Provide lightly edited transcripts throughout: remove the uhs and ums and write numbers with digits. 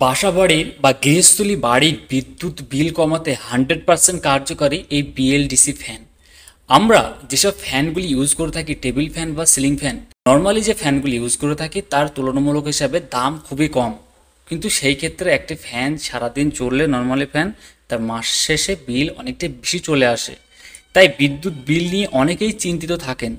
বাসাবাড়ির বা গৃহস্থলী বাড়ির বিদ্যুৎ বিল কমাতে 100% কার্যকরী এই বিএলডিসি ফ্যান। আমরা যেসব ফ্যানগুলি ইউজ করে থাকি, টেবিল ফ্যান বা সিলিং ফ্যান, নর্মালি যে ফ্যানগুলি ইউজ করে থাকি তার তুলনামূলক হিসাবে দাম খুবই কম, কিন্তু সেই ক্ষেত্রে একটি ফ্যান সারাদিন চললে, নর্মালি ফ্যান, তার মাস শেষে বিল অনেকটাই বেশি চলে আসে। তাই বিদ্যুৎ বিল নিয়ে অনেকেই চিন্তিত থাকেন।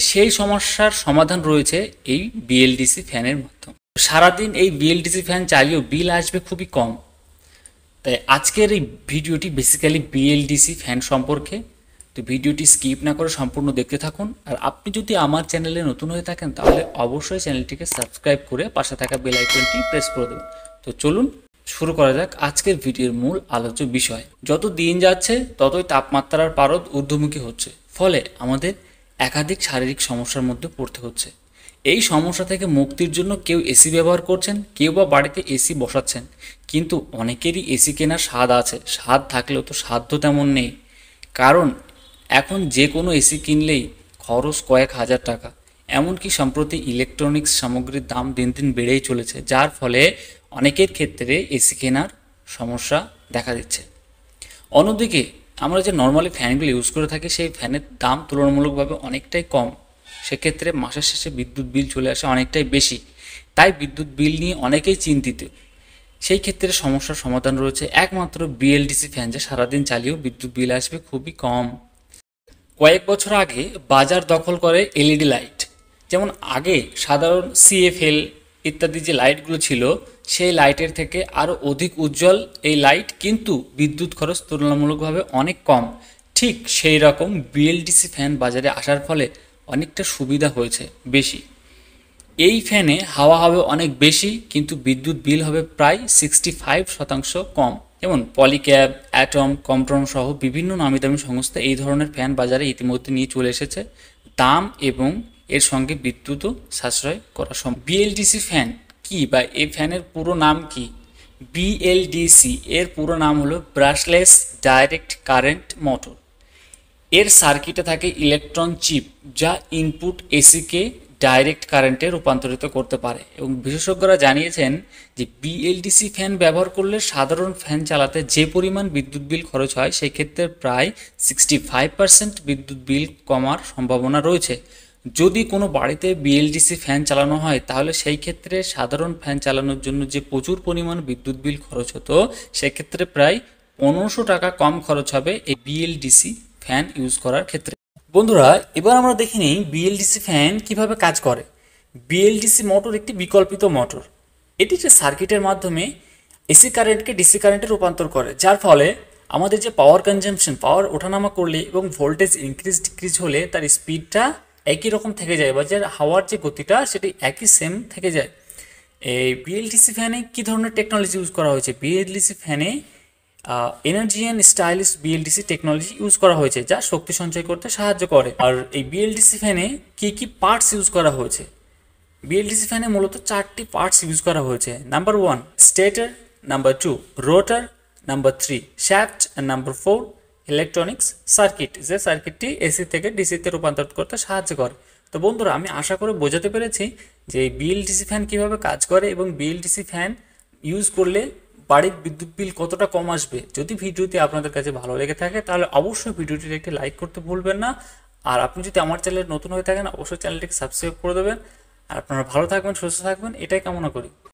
সেই সমস্যার সমাধান রয়েছে এই বিএলডিসি ফ্যানের মাধ্যমে। সারাদিন এই বিএলডিসি ফ্যান চালিয়েও বিল আসবে খুবই কম। তাই আজকের এই ভিডিওটি বেসিক্যালি বিএলডিসি ফ্যান সম্পর্কে। তো ভিডিওটি স্কিপ না করে সম্পূর্ণ দেখতে থাকুন। আর আপনি যদি আমার চ্যানেলে নতুন হয়ে থাকেন তাহলে অবশ্যই চ্যানেলটিকে সাবস্ক্রাইব করে পাশে থাকা বেল আইকনটি প্রেস করে দেবেন। তো চলুন শুরু করা যাক আজকের ভিডিওর মূল আলোচ্য বিষয়। যত দিন যাচ্ছে ততই তাপমাত্রার পারদ ঊর্ধ্বমুখী হচ্ছে, ফলে আমাদের একাধিক শারীরিক সমস্যার মধ্যে পড়তে হচ্ছে। এই সমস্যা থেকে মুক্তির জন্য কেউ এসি ব্যবহার করছেন, কেউ বা বাড়িতে এসি বসাচ্ছেন, কিন্তু অনেকেরই এসি কেনার স্বাদ আছে। স্বাদ থাকলেও তো সাধ্য তেমন নেই, কারণ এখন যে কোনো এসি কিনলেই খরচ কয়েক হাজার টাকা। এমনকি সম্প্রতি ইলেকট্রনিক্স সামগ্রীর দাম দিন দিন বেড়েই চলেছে, যার ফলে অনেকের ক্ষেত্রে এসি কেনার সমস্যা দেখা দিচ্ছে। অন্যদিকে আমরা যে নর্মালি ফ্যানগুলো ইউজ করে থাকি সেই ফ্যানের দাম তুলনামূলকভাবে অনেকটাই কম, সেক্ষেত্রে মাসের শেষে বিদ্যুৎ বিল চলে আসে অনেকটাই বেশি। তাই বিদ্যুৎ বিল নিয়ে অনেকেই চিন্তিত। সেই ক্ষেত্রে সমস্যার সমাধান রয়েছে একমাত্র বিএলডিসি ফ্যান, যা সারাদিন চালিয়েও বিদ্যুৎ বিল আসবে খুবই কম। কয়েক বছর আগে বাজার দখল করে এলইডি লাইট। যেমন আগে সাধারণ সিএফএল ইত্যাদি যে লাইটগুলো ছিল, সেই লাইটের থেকে আরও অধিক উজ্জ্বল এই লাইট, কিন্তু বিদ্যুৎ খরচ তুলনামূলকভাবে অনেক কম। ঠিক সেই রকম বিএলডিসি ফ্যান বাজারে আসার ফলে অনেকটা সুবিধা হয়েছে বেশি। এই ফ্যানে হাওয়া হবে অনেক বেশি, কিন্তু বিদ্যুৎ বিল হবে প্রায় 65% কম। যেমন পলিক্যাব, অ্যাটম, কম্পটন সহ বিভিন্ন নামি দামি সংস্থা এই ধরনের ফ্যান বাজারে ইতিমধ্যে নিয়ে চলে এসেছে। দাম এবং এর সঙ্গে বিদ্যুৎও সাশ্রয় করা সম্ভব। বিএলডিসি ফ্যান কি, বা এই ফ্যানের পুরো নাম কি? বিএলডিসি এর পুরো নাম হলো ব্রাশলেস ডাইরেক্ট কারেন্ট মোটর। এর সার্কিটে থাকে ইলেকট্রন চিপ, যা ইনপুট এসিকে ডাইরেক্ট কারেন্টে রূপান্তরিত করতে পারে। এবং বিশেষজ্ঞরা জানিয়েছেন যে বিএলডিসি ফ্যান ব্যবহার করলে সাধারণ ফ্যান চালাতে যে পরিমাণ বিদ্যুৎ বিল খরচ হয়, সেক্ষেত্রে প্রায় 65% বিদ্যুৎ বিল কমার সম্ভাবনা রয়েছে। যদি কোনো বাড়িতে বিএলডিসি ফ্যান চালানো হয়, তাহলে সেই ক্ষেত্রে সাধারণ ফ্যান চালানোর জন্য যে প্রচুর পরিমাণ বিদ্যুৎ বিল খরচ হতো, সেক্ষেত্রে প্রায় 1500 টাকা কম খরচ হবে এই বিএলডিসি ফ্যান ইউজ করার ক্ষেত্রে। বন্ধুরা, এবার আমরা দেখে নিই বিএলডিসি ফ্যান কিভাবে কাজ করে। বিএলডিসি মোটর একটি বিকল্পিত মোটর। এটি একটি সার্কিটের মাধ্যমে এসি কারেন্টকে ডিসি কারেন্টে রূপান্তর করে, যার ফলে আমাদের যে পাওয়ার কনজাম্পশন, পাওয়ার ওঠানামা করলে এবং ভোল্টেজ ইনক্রিজ ডিক্রিজ হলে তার স্পিডটা একই রকম থেকে যায়, বা যে হাওয়ার যে গতিটা সেটি একই সেম থেকে যায়। এই বিএলডিসি ফ্যানে কী ধরনের টেকনোলজি ইউজ করা হয়েছে? বিএলডিসি ফ্যানে energy and stylish BLDC technology use করা হয়েছে, যা শক্তি সঞ্চয় করতে সাহায্য করে। আর এই বিএলডিসি ফ্যানে কী কী পার্টস ইউজ করা হয়েছে? বিএলডিসি ফ্যানে মূলত 4টি পার্টস ইউজ করা হয়েছে। Number 1 stator, number 2 rotor, number 3 shaft, and number 4 electronics circuit, যে সার্কিটটি এসি থেকে ডিসিতে রূপান্তর করতে সাহায্য করে। তো বন্ধুরা, আমি আশা করে বোঝাতে পেরেছি যে বিএলডিসি ফ্যান কীভাবে কাজ করে এবং বিএলডিসি ফ্যান ইউজ করলে বাড়ির বিদ্যুৎ বিল কতটা কম আসবে। যদি ভিডিওটি আপনাদের কাছে ভালো লেগে থাকে তাহলে অবশ্যই ভিডিওটির একটি লাইক করতে ভুলবেন না। আর আপনি যদি আমার চ্যানেলে নতুন হয়ে থাকেন অবশ্যই চ্যানেলটিকে সাবস্ক্রাইব করে দেবেন। আর আপনারা ভালো থাকবেন, সুস্থ থাকবেন, এটাই কামনা করি।